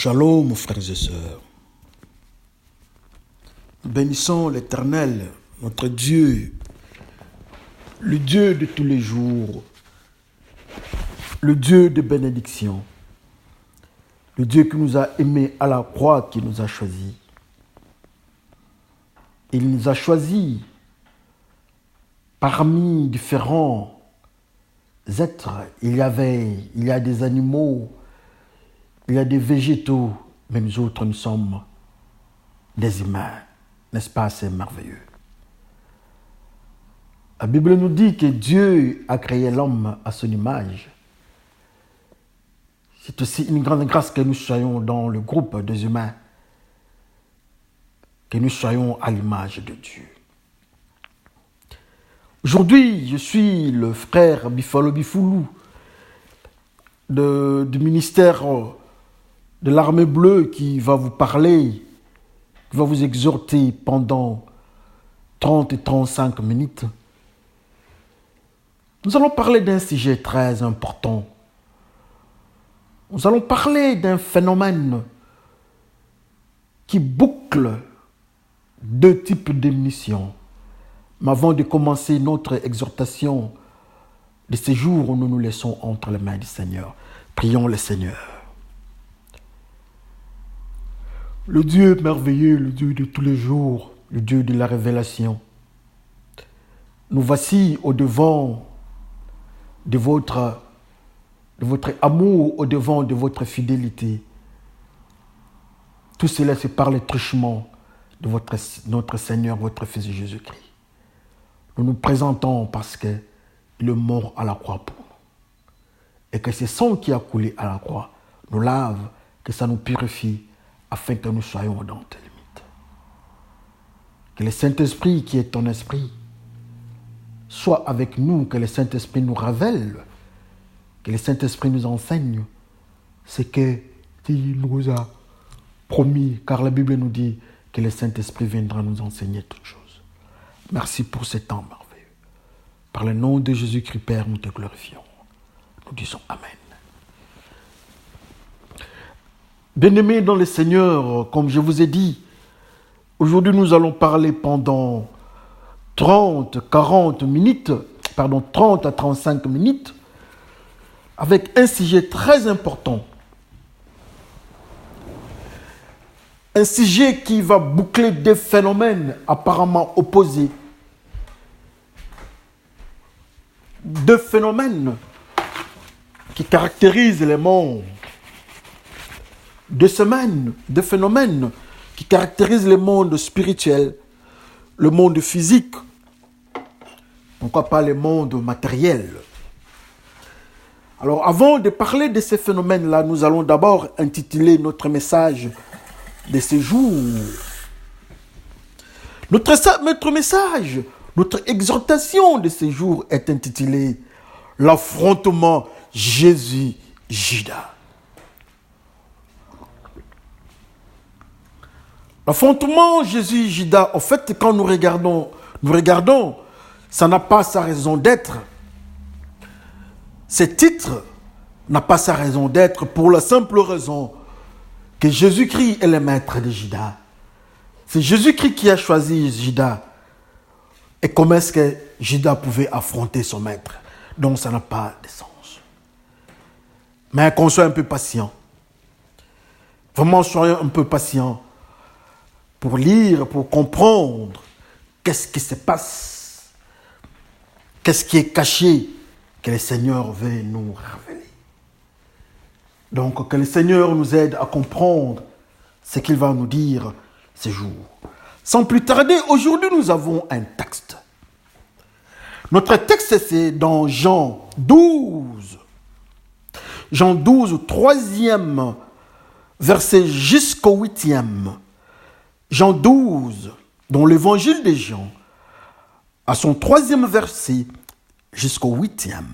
Shalom, mes frères et sœurs. Bénissons l'Éternel, notre Dieu, le Dieu de tous les jours, le Dieu de bénédiction, le Dieu qui nous a aimés à la croix, qui nous a choisis. Il nous a choisis parmi différents êtres. Il y a des animaux, il y a des végétaux, mais nous autres, nous sommes des humains. N'est-ce pas, c'est merveilleux? La Bible nous dit que Dieu a créé l'homme à son image. C'est aussi une grande grâce que nous soyons dans le groupe des humains, que nous soyons à l'image de Dieu. Aujourd'hui, je suis le frère Bifalo Bifoulou du ministère de l'armée bleue qui va vous parler, qui va vous exhorter pendant 30 et 35 minutes. Nous allons parler d'un sujet très important. Nous allons parler d'un phénomène qui boucle deux types d'émissions. Mais avant de commencer notre exhortation de ces jours où nous nous laissons entre les mains du Seigneur, prions le Seigneur. Le Dieu merveilleux, le Dieu de tous les jours, le Dieu de la révélation, nous voici au-devant de votre amour, au-devant de votre fidélité. Tout cela, c'est par le truchement de notre Seigneur, votre Fils Jésus-Christ. Nous nous présentons parce qu'il est mort à la croix pour nous. Et que ce sang qui a coulé à la croix nous lave, que ça nous purifie, afin que nous soyons dans tes limites. Que le Saint-Esprit qui est ton esprit soit avec nous, que le Saint-Esprit nous révèle, que le Saint-Esprit nous enseigne ce qu'il nous a promis, car la Bible nous dit que le Saint-Esprit viendra nous enseigner toutes choses. Merci pour ce temps merveilleux. Par le nom de Jésus-Christ, Père, nous te glorifions. Nous disons Amen. Bien-aimés dans le Seigneur, comme je vous ai dit, aujourd'hui nous allons parler pendant 30 à 35 minutes avec un sujet très important. Un sujet qui va boucler des phénomènes apparemment opposés. Deux phénomènes qui caractérisent les mondes. Deux phénomènes qui caractérisent le monde spirituel, le monde physique, pourquoi pas le monde matériel. Alors, avant de parler de ces phénomènes-là, nous allons d'abord intituler notre message de ces jours. Notre message, notre exhortation de ces jours est intitulée « L'affrontement Jésus-Judas ». L'affrontement Jésus-Judas, en fait, quand nous regardons, ça n'a pas sa raison d'être. Ce titre n'a pas sa raison d'être pour la simple raison que Jésus-Christ est le maître de Judas. C'est Jésus-Christ qui a choisi Judas. Et comment est-ce que Judas pouvait affronter son maître? Donc ça n'a pas de sens. Mais qu'on soit un peu patient. Vraiment, soyons un peu patients pour lire, pour comprendre qu'est-ce qui se passe, qu'est-ce qui est caché, que le Seigneur veut nous révéler. Donc, que le Seigneur nous aide à comprendre ce qu'il va nous dire ces jours. Sans plus tarder, aujourd'hui, nous avons un texte. Notre texte, c'est dans Jean 12. Jean 12, 3e verset jusqu'au 8e. Jean 12, dans l'évangile de Jean, à son 3e verset jusqu'au 8e.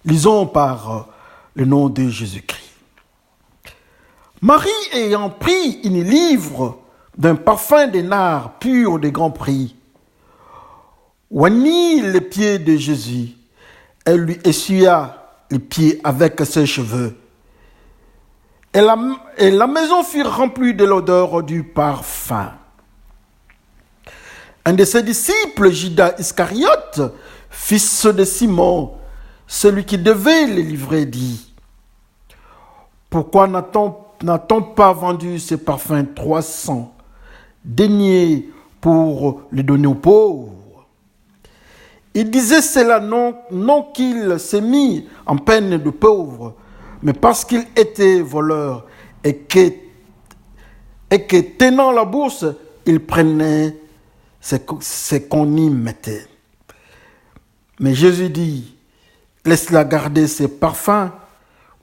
Lisons par le nom de Jésus-Christ. Marie ayant pris une livre d'un parfum de nard pur de grand prix, oignit les pieds de Jésus, elle lui essuya les pieds avec ses cheveux Et la maison fut remplie de l'odeur du parfum. Un de ses disciples, Judas Iscariote, fils de Simon, celui qui devait les livrer, dit: pourquoi n'a-t-on pas vendu ces parfums 300 deniers pour les donner aux pauvres? Il disait cela non qu'il s'est mis en peine de pauvre, mais parce qu'il était voleur et que tenant la bourse, il prenait ce qu'on y mettait. Mais Jésus dit: laisse-la garder ses parfums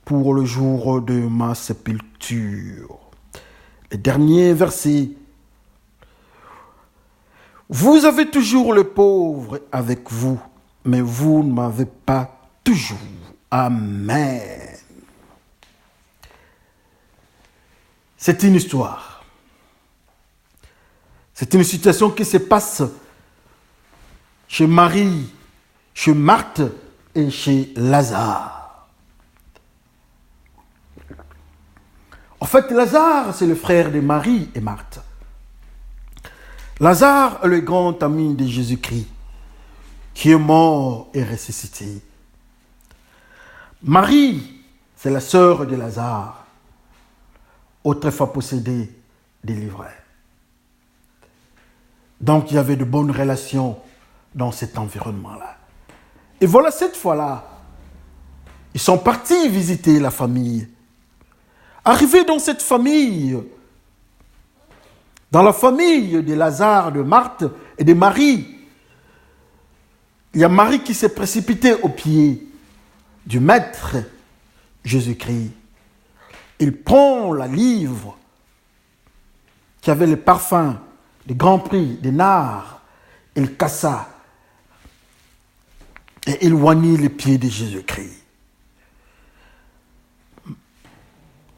pour le jour de ma sépulture. Le dernier verset. Vous avez toujours le pauvre avec vous, mais vous ne m'avez pas toujours. Amen. C'est une histoire. C'est une situation qui se passe chez Marie, chez Marthe et chez Lazare. En fait, Lazare, c'est le frère de Marie et Marthe. Lazare est le grand ami de Jésus-Christ, qui est mort et ressuscité. Marie, c'est la sœur de Lazare, autrefois possédée, délivrée. Donc, il y avait de bonnes relations dans cet environnement-là. Et voilà, cette fois-là, ils sont partis visiter la famille. Arrivés dans cette famille, dans la famille de Lazare, de Marthe et de Marie, il y a Marie qui s'est précipitée aux pieds du Maître Jésus-Christ. Il prend la livre qui avait le parfum, le grand prix, des nards, il cassa et il oignit les pieds de Jésus-Christ.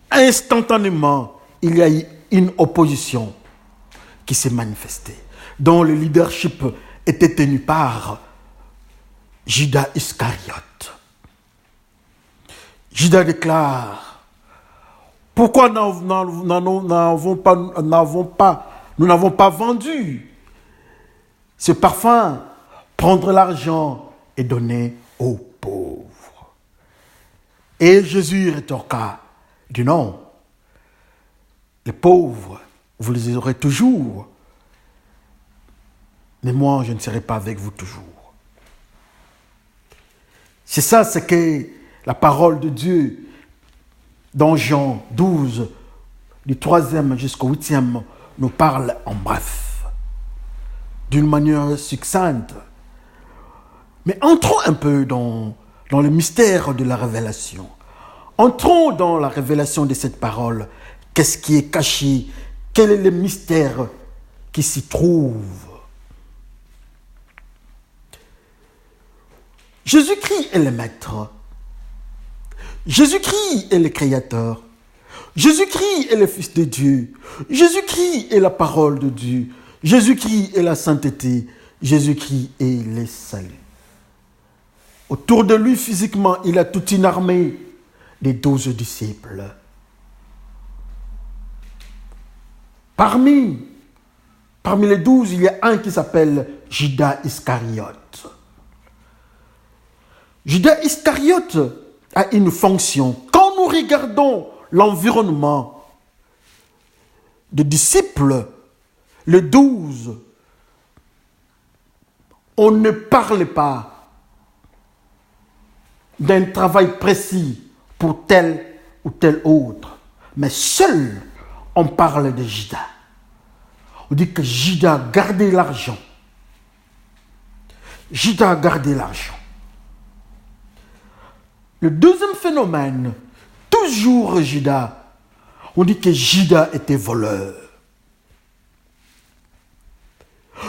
Instantanément, il y a eu une opposition qui s'est manifestée, dont le leadership était tenu par Judas Iscariote. Judas déclare: pourquoi nous n'avons pas vendu ce parfum, prendre l'argent et donner aux pauvres? Et Jésus rétorqua: du non, les pauvres, vous les aurez toujours, mais moi, je ne serai pas avec vous toujours. C'est ça, ce que la parole de Dieu, dans Jean 12, du 3e jusqu'au 8e, nous parle en bref, d'une manière succincte. Mais entrons un peu dans le mystère de la révélation. Entrons dans la révélation de cette parole. Qu'est-ce qui est caché? Quel est le mystère qui s'y trouve? Jésus-Christ est le Maître. Jésus-Christ est le Créateur. Jésus-Christ est le Fils de Dieu. Jésus-Christ est la parole de Dieu. Jésus-Christ est la sainteté. Jésus-Christ est le salut. Autour de lui, physiquement, il a toute une armée des 12 disciples. Parmi les 12, il y a un qui s'appelle Judas Iscariote. Judas Iscariote a une fonction. Quand nous regardons l'environnement des disciples, les 12, on ne parle pas d'un travail précis pour tel ou tel autre, mais seul on parle de Judas. On dit que Judas gardait l'argent. Judas gardait l'argent. Le deuxième phénomène, toujours Judas, on dit que Judas était voleur.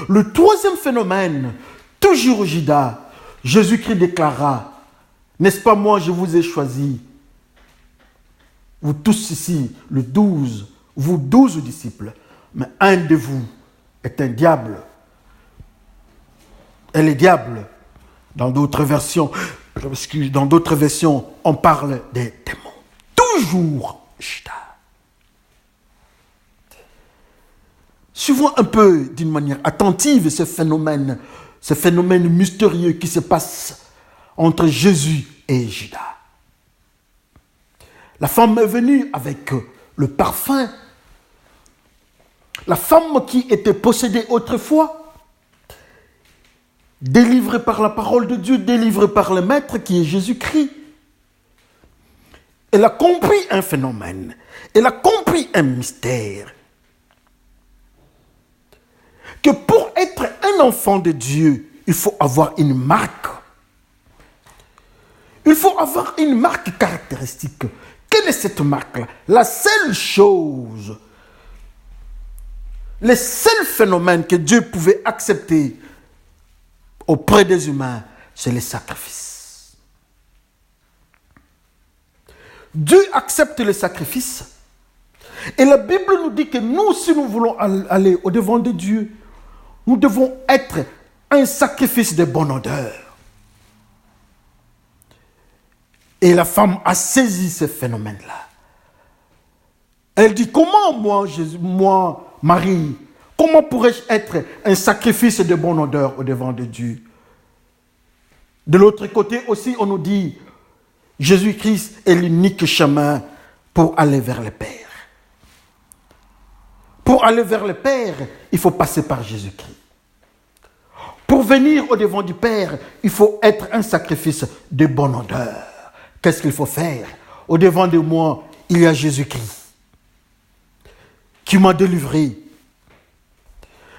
Le troisième phénomène, toujours Judas, Jésus-Christ déclara: n'est-ce pas moi, je vous ai choisi, vous tous ici, le 12, vous 12 disciples, mais un de vous est un diable. Et les diables, dans d'autres versions, on parle des démons. Toujours Judas. Suivons un peu d'une manière attentive ce phénomène mystérieux qui se passe entre Jésus et Judas. La femme est venue avec le parfum. La femme qui était possédée autrefois, délivrée par la parole de Dieu, délivrée par le Maître qui est Jésus-Christ. Elle a compris un phénomène, elle a compris un mystère. Que pour être un enfant de Dieu, il faut avoir une marque. Il faut avoir une marque caractéristique. Quelle est cette marque-là? La seule chose, le seul phénomène que Dieu pouvait accepter auprès des humains, c'est les sacrifices. Dieu accepte les sacrifices. Et la Bible nous dit que nous, si nous voulons aller au-devant de Dieu, nous devons être un sacrifice de bonne odeur. Et la femme a saisi ce phénomène-là. Elle dit, comment moi, Marie, comment pourrais-je être un sacrifice de bonne odeur au-devant de Dieu? De l'autre côté aussi, on nous dit, Jésus-Christ est l'unique chemin pour aller vers le Père. Pour aller vers le Père, il faut passer par Jésus-Christ. Pour venir au-devant du Père, il faut être un sacrifice de bonne odeur. Qu'est-ce qu'il faut faire? Au-devant de moi, il y a Jésus-Christ qui m'a délivré.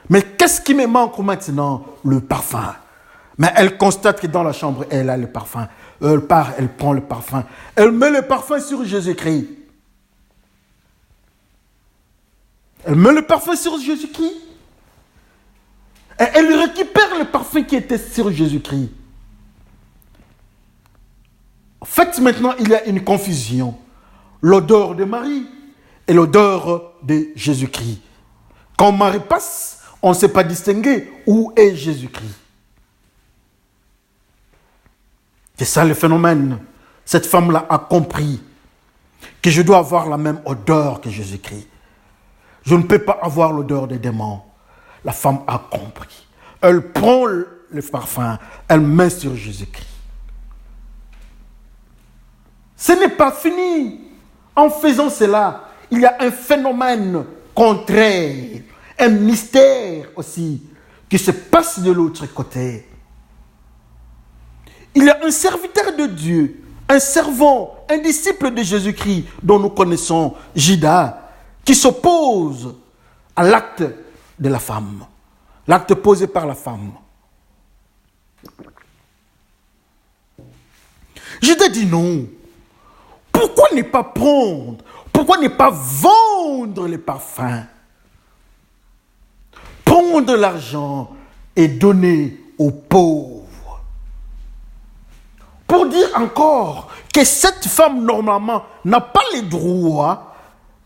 Mais qu'est-ce qui me manque maintenant? Le parfum. Mais elle constate que dans la chambre, elle a le parfum. Elle part, elle prend le parfum. Elle met le parfum sur Jésus-Christ. Elle met le parfum sur Jésus-Christ. Et elle récupère le parfum qui était sur Jésus-Christ. En fait, maintenant, il y a une confusion. L'odeur de Marie et l'odeur de Jésus-Christ. Quand Marie passe, on ne sait pas distinguer où est Jésus-Christ. C'est ça le phénomène. Cette femme-là a compris que je dois avoir la même odeur que Jésus-Christ. Je ne peux pas avoir l'odeur des démons. La femme a compris. Elle prend le parfum, elle met sur Jésus-Christ. Ce n'est pas fini. En faisant cela, il y a un phénomène contraire, un mystère aussi, qui se passe de l'autre côté. Il y a un serviteur de Dieu, un servant, un disciple de Jésus-Christ, dont nous connaissons Judas, qui s'oppose à l'acte de la femme, l'acte posé par la femme. Judas dit non. Pourquoi ne pas prendre? Pourquoi ne pas vendre les parfums? Prendre l'argent et donner aux pauvres. Pour dire encore que cette femme, normalement, n'a pas le droit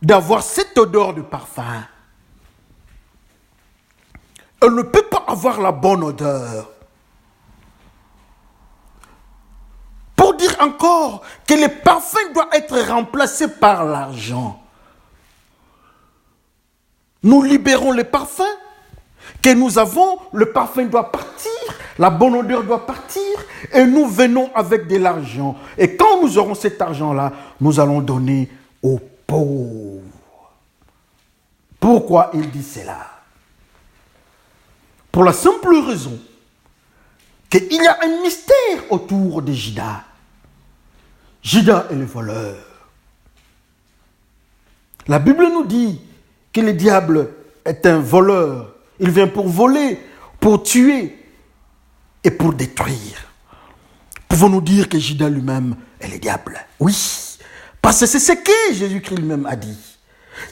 d'avoir cette odeur de parfum. Elle ne peut pas avoir la bonne odeur. Pour dire encore que le parfum doit être remplacé par l'argent. Nous libérons le parfum que nous avons, le parfum doit partir, la bonne odeur doit partir, et nous venons avec de l'argent. Et quand nous aurons cet argent-là, nous allons donner aux pauvres. Pourquoi il dit cela? Pour la simple raison qu'il y a un mystère autour de Judas. Judas est le voleur. La Bible nous dit que le diable est un voleur. Il vient pour voler, pour tuer et pour détruire. Pouvons-nous dire que Judas lui-même est le diable? Oui, parce que c'est ce que Jésus-Christ lui-même a dit.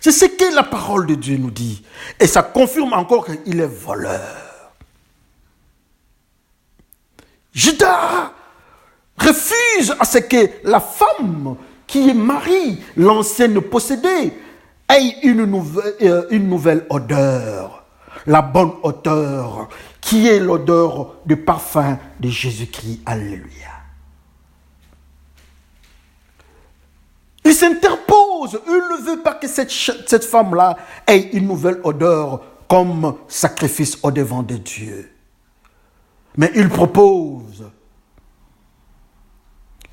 C'est ce que la parole de Dieu nous dit. Et ça confirme encore qu'il est voleur. Judas refuse à ce que la femme qui est Marie, l'ancienne possédée, ait une nouvelle odeur. La bonne odeur, qui est l'odeur du parfum de Jésus-Christ. Alléluia. Il s'interpose propose, il ne veut pas que cette femme-là ait une nouvelle odeur comme sacrifice au devant de Dieu. Mais il propose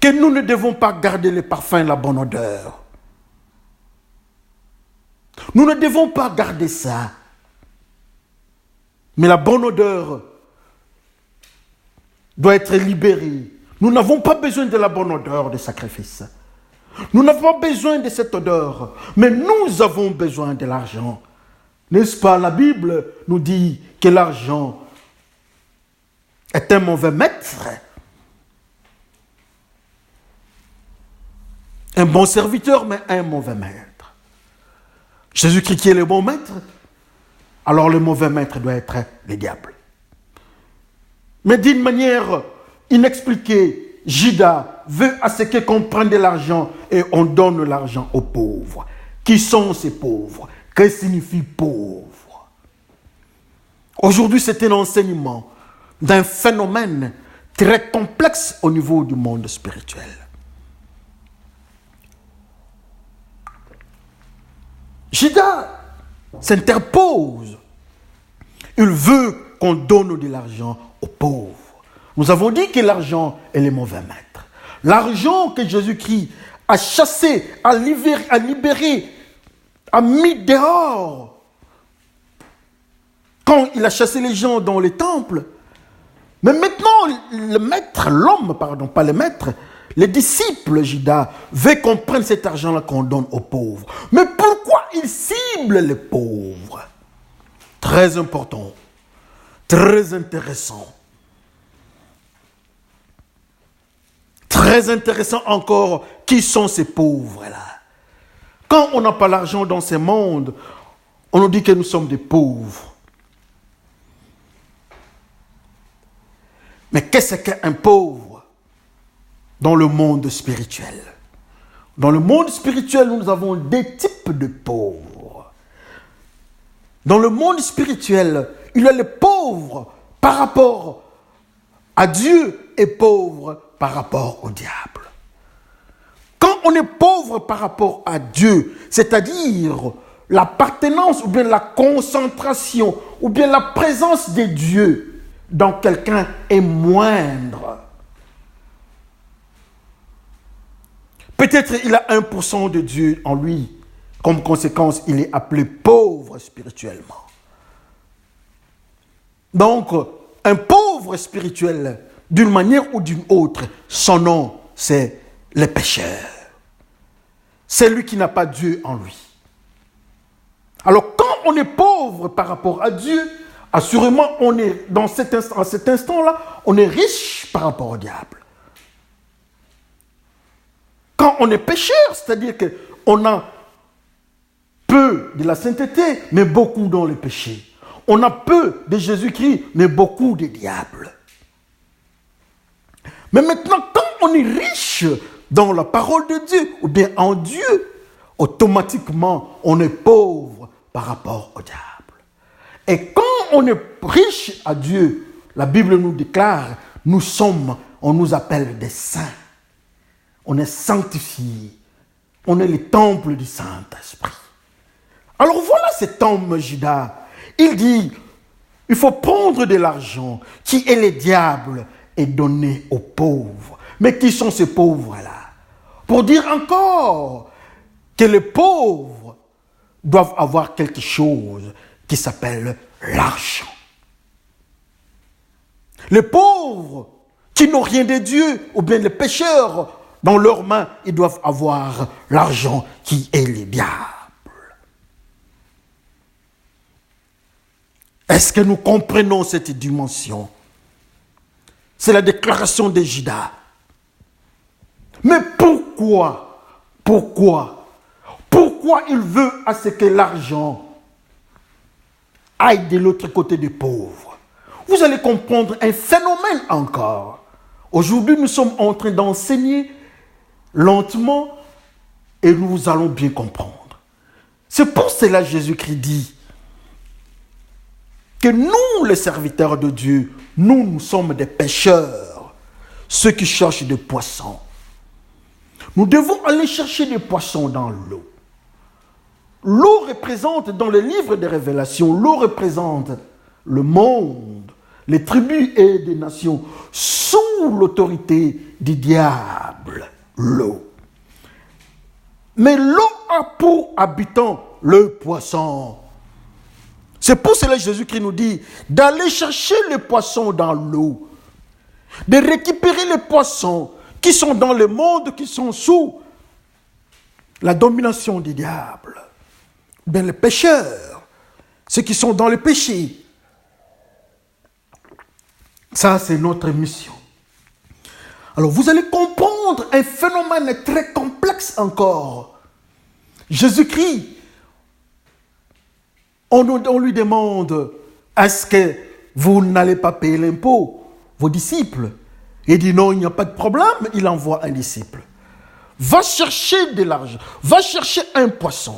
que nous ne devons pas garder le parfum, la bonne odeur. Nous ne devons pas garder ça. Mais la bonne odeur doit être libérée. Nous n'avons pas besoin de la bonne odeur de sacrifice. Nous n'avons pas besoin de cette odeur, mais nous avons besoin de l'argent. N'est-ce pas? La Bible nous dit que l'argent est un mauvais maître. Un bon serviteur, mais un mauvais maître. Jésus-Christ qui est le bon maître, alors le mauvais maître doit être le diable. Mais d'une manière inexpliquée, Judas veut à ce qu'on prenne de l'argent et on donne l'argent aux pauvres. Qui sont ces pauvres? Que signifie pauvre? Aujourd'hui, c'est un enseignement d'un phénomène très complexe au niveau du monde spirituel. Judas s'interpose. Il veut qu'on donne de l'argent aux pauvres. Nous avons dit que l'argent est le mauvais maître. L'argent que Jésus-Christ a chassé, a libéré, a mis dehors. Quand il a chassé les gens dans les temples. Mais maintenant, le maître, l'homme, pardon, pas le maître, les disciples, Judas, veulent qu'on prenne cet argent-là qu'on donne aux pauvres. Mais pourquoi il cible les pauvres? Très important, très intéressant. Très intéressant encore, qui sont ces pauvres-là? Quand on n'a pas l'argent dans ce monde, on nous dit que nous sommes des pauvres. Mais qu'est-ce qu'un pauvre dans le monde spirituel? Dans le monde spirituel, nous avons deux types de pauvres. Dans le monde spirituel, il y a les pauvres par rapport à Dieu et pauvres par rapport au diable. Quand on est pauvre par rapport à Dieu, c'est-à-dire l'appartenance ou bien la concentration ou bien la présence de Dieu dans quelqu'un est moindre. Peut-être il a 1% de Dieu en lui. Comme conséquence, il est appelé pauvre spirituellement. Donc, un pauvre spirituel, d'une manière ou d'une autre, son nom, c'est le pécheur. C'est lui qui n'a pas Dieu en lui. Alors, quand on est pauvre par rapport à Dieu, assurément, on est à cet instant-là, on est riche par rapport au diable. Quand on est pécheur, c'est-à-dire qu'on a peu de la sainteté, mais beaucoup dans le péché. On a peu de Jésus-Christ, mais beaucoup de diable. Mais maintenant, quand on est riche dans la parole de Dieu, ou bien en Dieu, automatiquement, on est pauvre par rapport au diable. Et quand on est riche à Dieu, la Bible nous déclare, on nous appelle des saints. On est sanctifiés. On est le temple du Saint-Esprit. Alors voilà cet homme Judas. Il dit, il faut prendre de l'argent qui est le diable et donner aux pauvres. Mais qui sont ces pauvres-là? Pour dire encore que les pauvres doivent avoir quelque chose qui s'appelle l'argent. Les pauvres qui n'ont rien de Dieu, ou bien les pécheurs, dans leurs mains, ils doivent avoir l'argent qui est le diable. Est-ce que nous comprenons cette dimension? C'est la déclaration de Judas. Mais pourquoi il veut à ce que l'argent aille de l'autre côté des pauvres? Vous allez comprendre un phénomène encore. Aujourd'hui, nous sommes en train d'enseigner lentement et nous allons bien comprendre. C'est pour cela que Jésus-Christ dit que nous, les serviteurs de Dieu, nous sommes des pêcheurs, ceux qui cherchent des poissons. Nous devons aller chercher des poissons dans l'eau. l'eau représente, dans les livres des révélations, l'eau représente le monde, les tribus et des nations sous l'autorité du diable, l'eau. Mais l'eau a pour habitant le poisson. C'est pour cela que Jésus-Christ nous dit d'aller chercher les poissons dans l'eau, de récupérer les poissons qui sont dans le monde, qui sont sous la domination du diable. Bien, les pécheurs, ceux qui sont dans le péché. Ça, c'est notre mission. Alors, vous allez comprendre un phénomène très complexe encore. Jésus-Christ, on lui demande, est-ce que vous n'allez pas payer l'impôt, vos disciples? Il dit non, il n'y a pas de problème, il envoie un disciple. Va chercher de l'argent, va chercher un poisson,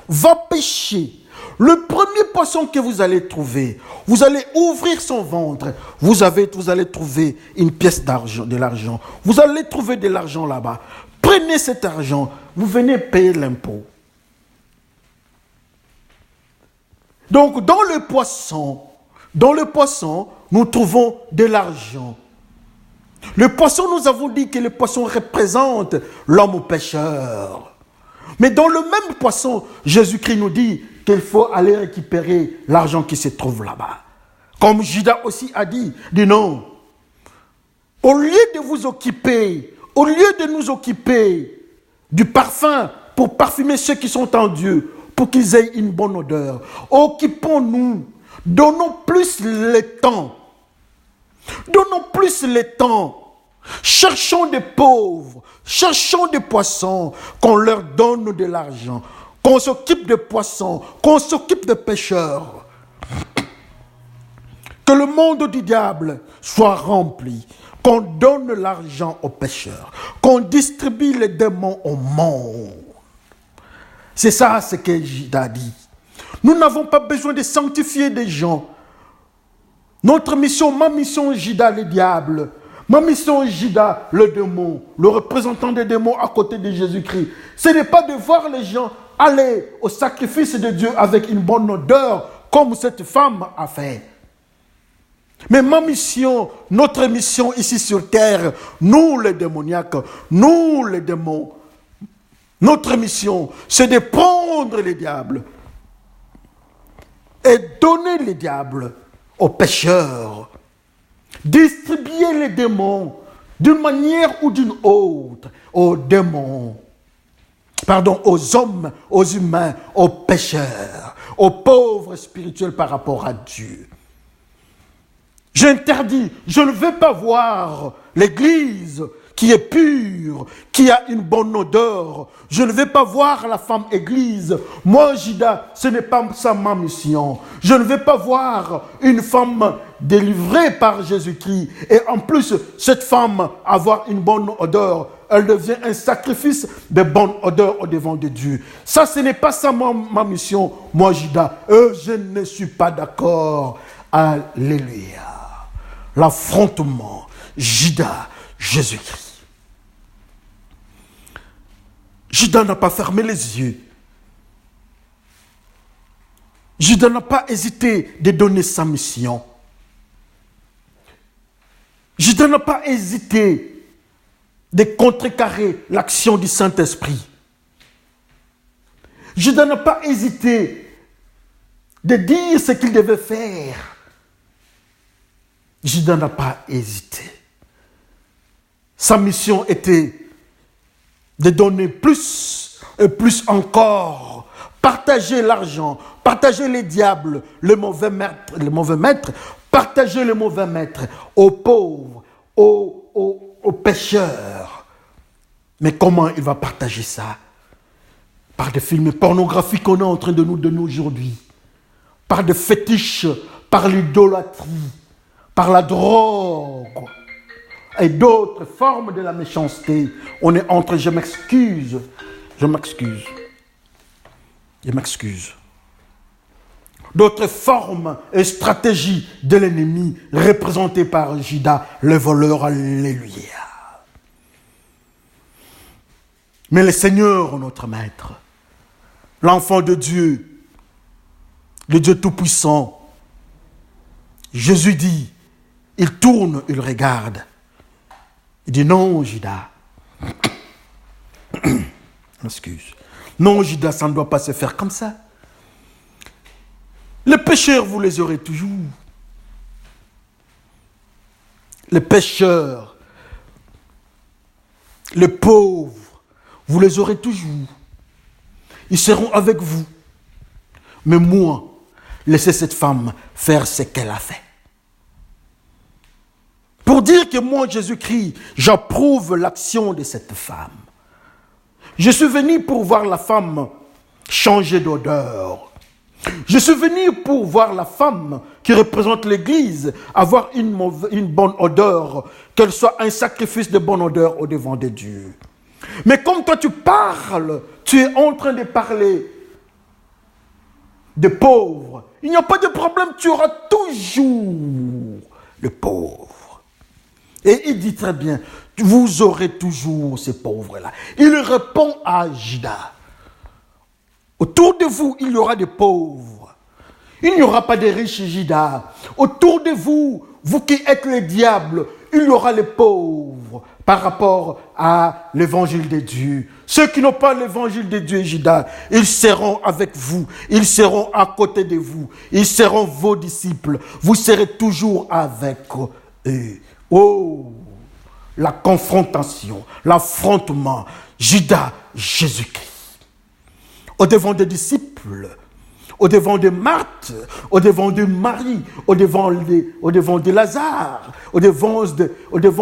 va pêcher. Le premier poisson que vous allez trouver, vous allez ouvrir son ventre, vous allez trouver une pièce d'argent, de l'argent. Vous allez trouver de l'argent là-bas. Prenez cet argent, vous venez payer l'impôt. Donc, dans le poisson, nous trouvons de l'argent. Le poisson, nous avons dit que le poisson représente l'homme pécheur. Mais dans le même poisson, Jésus-Christ nous dit qu'il faut aller récupérer l'argent qui se trouve là-bas. Comme Judas aussi a dit non. Au lieu de vous occuper, au lieu de nous occuper du parfum pour parfumer ceux qui sont en Dieu, pour qu'ils aient une bonne odeur, occupons-nous, donnons plus le temps. Donnons plus le temps. Cherchons des pauvres, cherchons des poissons, qu'on leur donne de l'argent, qu'on s'occupe de poissons, qu'on s'occupe de pêcheurs. Que le monde du diable soit rempli, qu'on donne l'argent aux pêcheurs, qu'on distribue les démons au monde. C'est ça ce que Judas dit. Nous n'avons pas besoin de sanctifier des gens. Notre mission, ma mission, Judas le diable. Ma mission, Judas le démon, le représentant des démons à côté de Jésus-Christ. Ce n'est pas de voir les gens aller au sacrifice de Dieu avec une bonne odeur, comme cette femme a fait. Mais ma mission, notre mission ici sur terre, nous les démoniaques, nous les démons, notre mission, c'est de prendre les diables et donner les diables aux pécheurs, distribuer les démons d'une manière ou d'une autre aux démons, aux hommes, aux humains, aux pécheurs, aux pauvres spirituels par rapport à Dieu. J'interdis, je ne veux pas voir l'église qui est pure, qui a une bonne odeur. Je ne vais pas voir la femme église. Moi, Judas, ce n'est pas ça ma mission. Je ne vais pas voir une femme délivrée par Jésus-Christ. Et en plus, cette femme avoir une bonne odeur. Elle devient un sacrifice de bonne odeur au devant de Dieu. Ça, ce n'est pas ça ma mission. Moi, Judas, je ne suis pas d'accord. Alléluia. L'affrontement, Judas, Jésus-Christ. Judas n'a pas fermé les yeux. Judas n'a pas hésité de donner sa mission. Judas n'a pas hésité de contrecarrer l'action du Saint-Esprit. Judas n'a pas hésité de dire ce qu'il devait faire. Judas n'a pas hésité. Sa mission était de donner plus et plus encore, partager l'argent, partager les diables, le mauvais maître, partager le mauvais maître aux pauvres, aux pécheurs. Mais comment il va partager ça? Par des films pornographiques qu'on est en train de nous donner aujourd'hui, par des fétiches, par l'idolâtrie, par la drogue et d'autres formes de la méchanceté. On est entre, je m'excuse. D'autres formes et stratégies de l'ennemi représentées par Judas, le voleur. Alléluia. Mais le Seigneur, notre Maître, l'enfant de Dieu, le Dieu Tout-Puissant. Jésus dit, il tourne, il regarde. Il dit, non, Judas. Excuse. Non, Judas, ça ne doit pas se faire comme ça. Les pécheurs, vous les aurez toujours. Les pécheurs, les pauvres, vous les aurez toujours. Ils seront avec vous. Mais moi, laissez cette femme faire ce qu'elle a fait. Pour dire que moi, Jésus-Christ, j'approuve l'action de cette femme. Je suis venu pour voir la femme changer d'odeur. Je suis venu pour voir la femme qui représente l'Église avoir une bonne odeur, qu'elle soit un sacrifice de bonne odeur au devant de Dieu. Mais comme toi tu parles, tu es en train de parler de pauvres. Il n'y a pas de problème, tu auras toujours le pauvre. Et il dit très bien, vous aurez toujours ces pauvres-là. Il répond à Judas. Autour de vous, il y aura des pauvres. Il n'y aura pas de riches, Judas. Autour de vous, vous qui êtes les diables, il y aura les pauvres par rapport à l'évangile de Dieu. Ceux qui n'ont pas l'évangile de Dieu, Judas, ils seront avec vous. Ils seront à côté de vous. Ils seront vos disciples. Vous serez toujours avec eux. Oh, la confrontation, l'affrontement. Judas, Jésus-Christ. Au devant des disciples, au devant de Marthe, au devant de Marie, au devant de Lazare, au devant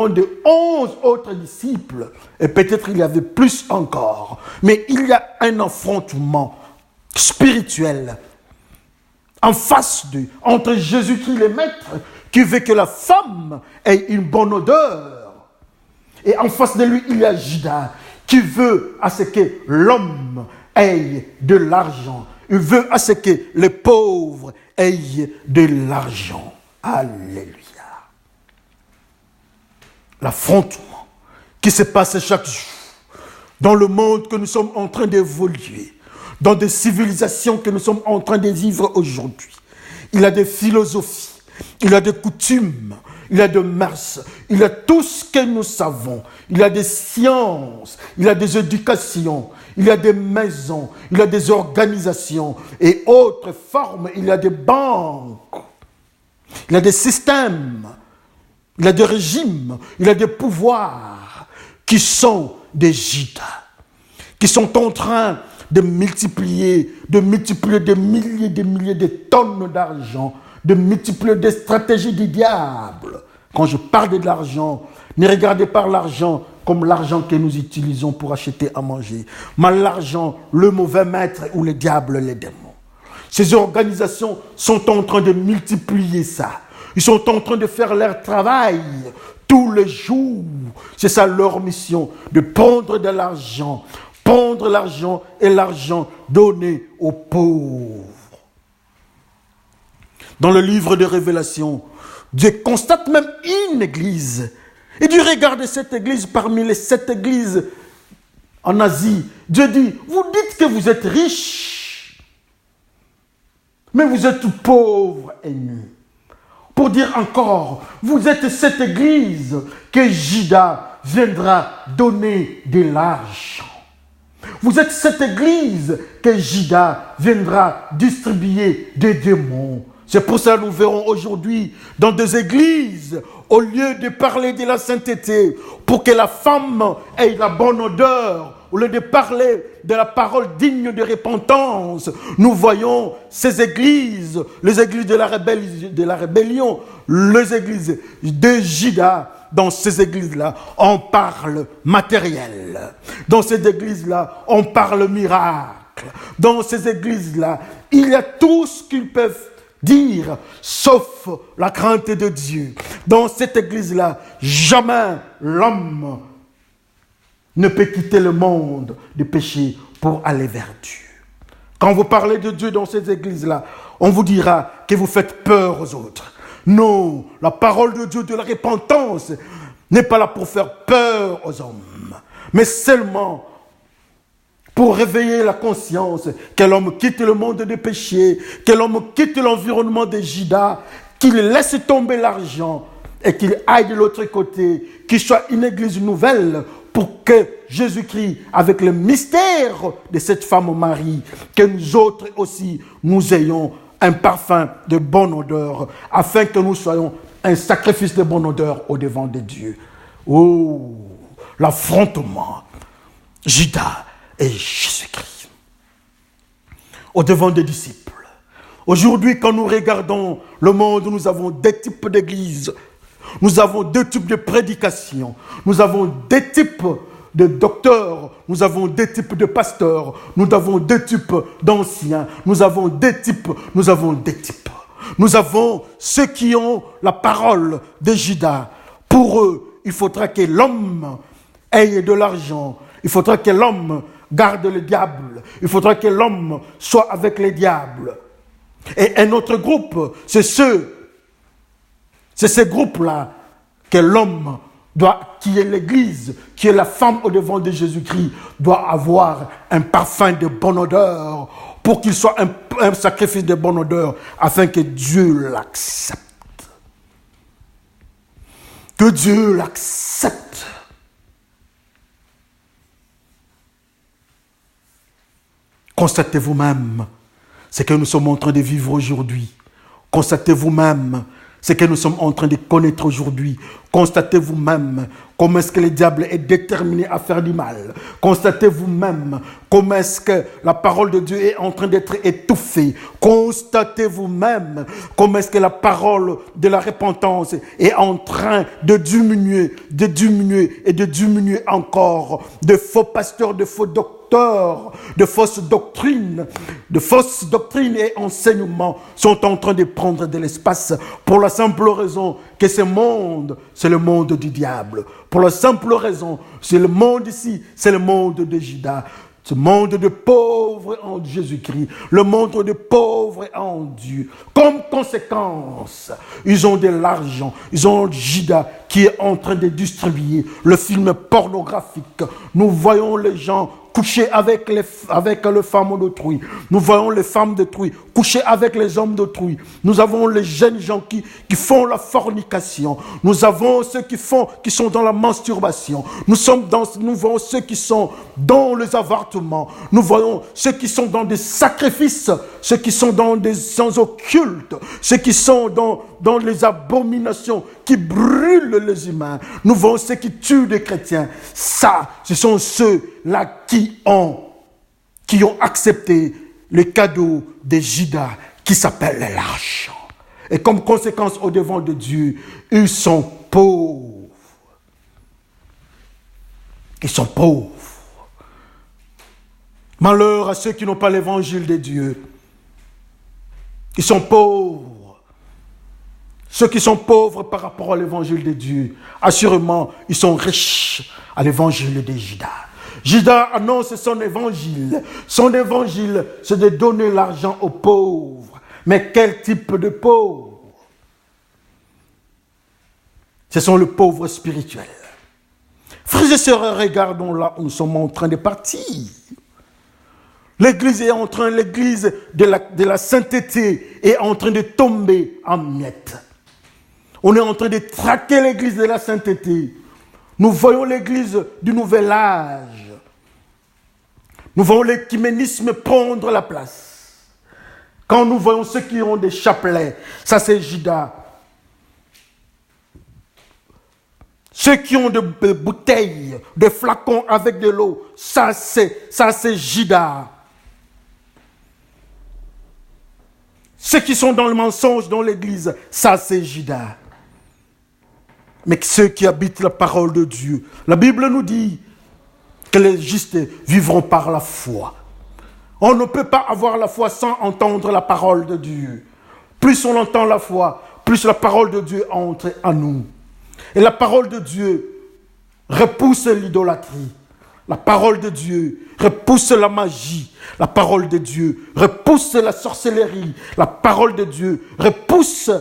de 11 autres disciples, et peut-être il y avait plus encore, mais il y a un affrontement spirituel en face d'eux, entre Jésus-Christ le Maître, qui veut que la femme ait une bonne odeur, et en face de lui, il y a Judas, qui veut à ce que l'homme ait de l'argent. Il veut à ce que les pauvres aient de l'argent. Alléluia. L'affrontement qui se passe chaque jour dans le monde que nous sommes en train d'évoluer, dans des civilisations que nous sommes en train de vivre aujourd'hui. Il y a des philosophies, il y a des coutumes, il y a des mœurs, il y a tout ce que nous savons. Il y a des sciences, il y a des éducations, il y a des maisons, il y a des organisations et autres formes. Il y a des banques, il y a des systèmes, il y a des régimes, il y a des pouvoirs qui sont des Judas, qui sont en train de multiplier des milliers de tonnes d'argent, de multiplier des stratégies du diable. Quand je parle de l'argent, ne regardez pas l'argent comme l'argent que nous utilisons pour acheter à manger, mais l'argent, le mauvais maître ou le diable, les démons. Ces organisations sont en train de multiplier ça. Ils sont en train de faire leur travail tous les jours. C'est ça leur mission, de prendre de l'argent et l'argent donné aux pauvres. Dans le livre de Révélation, Dieu constate même une église. Et Dieu regarde cette église parmi les 7 églises en Asie. Dieu dit, vous dites que vous êtes riches, mais vous êtes pauvres et nus. Pour dire encore, vous êtes cette église que Judas viendra donner de l'argent. Vous êtes cette église que Judas viendra distribuer des démons. C'est pour ça que nous verrons aujourd'hui dans des églises, au lieu de parler de la sainteté, pour que la femme ait la bonne odeur, au lieu de parler de la parole digne de repentance, nous voyons ces églises, les églises de la rébellion, les églises de Judas. Dans ces églises-là, on parle matériel. Dans ces églises-là, on parle miracle. Dans ces églises-là, il y a tout ce qu'ils peuvent dire, sauf la crainte de Dieu. Dans cette église-là, jamais l'homme ne peut quitter le monde du péché pour aller vers Dieu. Quand vous parlez de Dieu dans ces églises-là, on vous dira que vous faites peur aux autres. Non, la parole de Dieu de la repentance n'est pas là pour faire peur aux hommes, mais seulement pour réveiller la conscience, que l'homme quitte le monde des péchés, que l'homme quitte l'environnement des Judas, qu'il laisse tomber l'argent et qu'il aille de l'autre côté, qu'il soit une église nouvelle pour que Jésus-Christ, avec le mystère de cette femme Marie, que nous autres aussi, nous ayons un parfum de bonne odeur, afin que nous soyons un sacrifice de bonne odeur au devant de Dieu. Oh, l'affrontement, Judas et Jésus-Christ, au devant des disciples. Aujourd'hui, quand nous regardons le monde, nous avons deux types d'églises. Nous avons deux types de prédications. Nous avons deux types de docteurs. Nous avons deux types de pasteurs. Nous avons deux types d'anciens. Nous avons deux types. Nous avons deux types. Nous avons ceux qui ont la parole de Judas. Pour eux, il faudra que l'homme ait de l'argent. Il faudra que l'homme garde le diable. Il faudra que l'homme soit avec les diables. Et un autre groupe, c'est ces groupes-là que l'homme qui est l'église, qui est la femme au devant de Jésus-Christ, doit avoir un parfum de bonne odeur pour qu'il soit un sacrifice de bonne odeur afin que Dieu l'accepte. Que Dieu l'accepte. Constatez vous-même ce que nous sommes en train de vivre aujourd'hui. Constatez vous-même ce que nous sommes en train de connaître aujourd'hui. Constatez vous-même comment est-ce que le diable est déterminé à faire du mal. Constatez vous-même comment est-ce que la parole de Dieu est en train d'être étouffée. Constatez vous-même comment est-ce que la parole de la repentance est en train de diminuer et de diminuer encore. De faux pasteurs, de faux docteurs, de fausses doctrines et enseignements sont en train de prendre de l'espace pour la simple raison que ce monde, c'est le monde du diable. Pour la simple raison, c'est le monde ici, c'est le monde de Judas. Ce monde de pauvres en Jésus-Christ, le monde de pauvres en Dieu. Comme conséquence, ils ont de l'argent, ils ont Judas qui est en train de distribuer le film pornographique. Nous voyons les gens coucher avec les femmes d'autrui. Nous voyons les femmes d'autrui coucher avec les hommes d'autrui. Nous avons les jeunes gens qui font la fornication. Nous avons ceux qui sont dans la masturbation. Nous voyons ceux qui sont dans les avortements. Nous voyons ceux qui sont dans des sacrifices, ceux qui sont dans des sens occultes, ceux qui sont dans les abominations qui brûlent les humains. Nous voyons ceux qui tuent des chrétiens. Ça, ce sont ceux-là qui ont accepté le cadeau de Judas qui s'appelle l'argent. Et comme conséquence au devant de Dieu, ils sont pauvres. Ils sont pauvres. Malheur à ceux qui n'ont pas l'évangile de Dieu. Ils sont pauvres. Ceux qui sont pauvres par rapport à l'évangile de Dieu, assurément, ils sont riches à l'évangile de Judas. Judas annonce son évangile. Son évangile, c'est de donner l'argent aux pauvres. Mais quel type de pauvres? Ce sont les pauvres spirituels. Frères et sœurs, regardons là où nous sommes en train de partir. L'église de la sainteté est en train de tomber en miettes. On est en train de traquer l'église de la sainteté. Nous voyons l'église du nouvel âge. Nous voyons l'écuménisme prendre la place. Quand nous voyons ceux qui ont des chapelets, ça c'est Judas. Ceux qui ont des bouteilles, des flacons avec de l'eau, ça c'est Judas. Ceux qui sont dans le mensonge dans l'église, ça c'est Judas. Mais ceux qui habitent la parole de Dieu, la Bible nous dit que les justes vivront par la foi. On ne peut pas avoir la foi sans entendre la parole de Dieu. Plus on entend la foi, plus la parole de Dieu entre en nous. Et la parole de Dieu repousse l'idolâtrie. La parole de Dieu repousse la magie. La parole de Dieu repousse la sorcellerie. La parole de Dieu repousse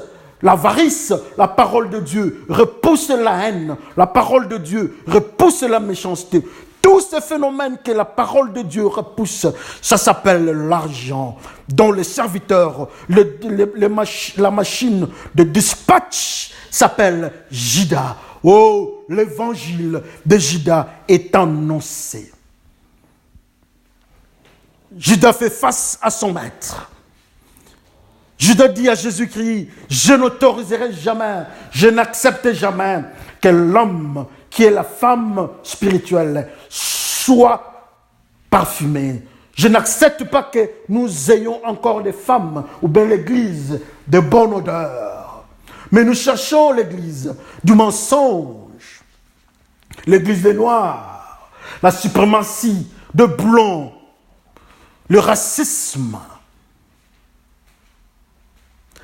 l'avarice. La parole de Dieu repousse la haine. La parole de Dieu repousse la méchanceté. Tous ces phénomènes que la parole de Dieu repousse, ça s'appelle l'argent, dont les serviteurs, la machine de dispatch s'appelle Judas. Oh, l'évangile de Judas est annoncé. Judas fait face à son maître. Judas dit à Jésus-Christ, je n'autoriserai jamais, je n'accepte jamais que l'homme qui est la femme spirituelle soit parfumé. Je n'accepte pas que nous ayons encore des femmes ou bien l'église de bonne odeur. Mais nous cherchons l'église du mensonge, l'église des noirs, la suprématie de blancs, le racisme.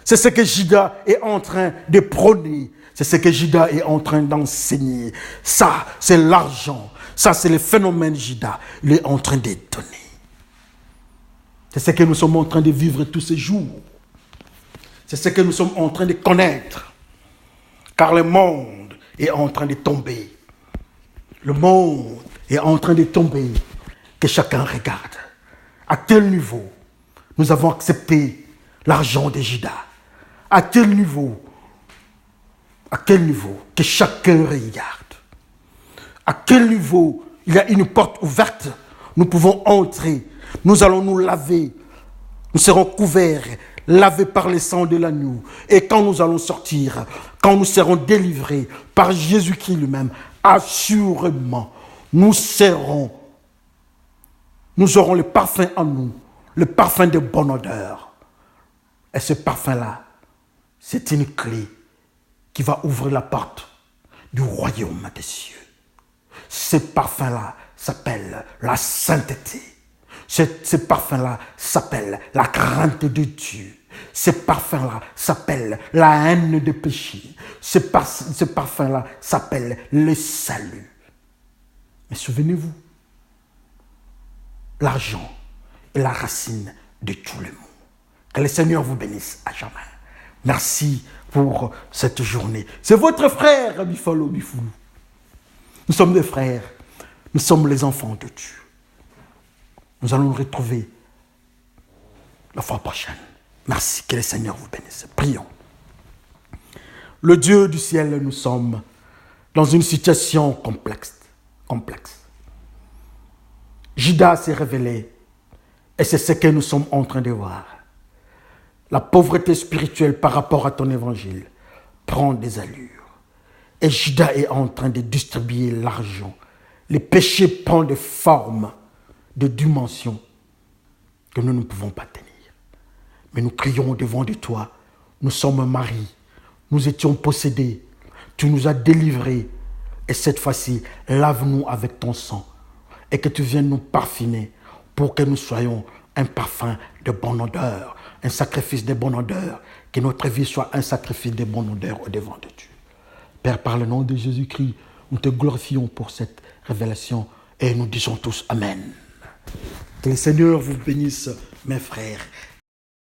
C'est ce que Judas est en train de prôner. C'est ce que Judas est en train d'enseigner. Ça, c'est l'argent. Ça, c'est le phénomène Judas. Il est en train de donner. C'est ce que nous sommes en train de vivre tous ces jours. C'est ce que nous sommes en train de connaître. Car le monde est en train de tomber. Le monde est en train de tomber. Que chacun regarde. À quel niveau nous avons accepté l'argent de Judas? À quel niveau? À quel niveau? Que chacun regarde. À quel niveau il y a une porte ouverte? Nous pouvons entrer. Nous allons nous laver. Nous serons couverts, lavés par le sang de l'agneau. Et quand nous allons sortir, quand nous serons délivrés par Jésus-Christ lui-même, assurément, nous aurons le parfum en nous, le parfum de bonne odeur. Et ce parfum-là, c'est une clé qui va ouvrir la porte du royaume des cieux. Ce parfum-là s'appelle la sainteté. Ce parfum-là s'appelle la crainte de Dieu. Ce parfum-là s'appelle la haine des péchés. Ce parfum-là s'appelle le salut. Mais souvenez-vous, l'argent est la racine de tout le monde. Que le Seigneur vous bénisse à jamais. Merci pour cette journée. C'est votre frère, Bifalo Bifoulou. Nous sommes des frères. Nous sommes les enfants de Dieu. Nous allons nous retrouver la fois prochaine. Merci, que le Seigneur vous bénisse. Prions. Le Dieu du ciel, nous sommes dans une situation complexe. Judas s'est révélé et c'est ce que nous sommes en train de voir. La pauvreté spirituelle par rapport à ton évangile prend des allures. Et Judas est en train de distribuer l'argent. Les péchés prennent des formes, de dimensions que nous ne pouvons pas tenir. Mais nous crions devant de toi. Nous sommes mariés. Nous étions possédés. Tu nous as délivrés. Et cette fois-ci, lave-nous avec ton sang. Et que tu viennes nous parfumer pour que nous soyons un parfum de bonne odeur, un sacrifice de bonne odeur, que notre vie soit un sacrifice de bonne odeur au devant de Dieu. Père, par le nom de Jésus-Christ, nous te glorifions pour cette révélation et nous disons tous Amen. Que le Seigneur vous bénisse, mes frères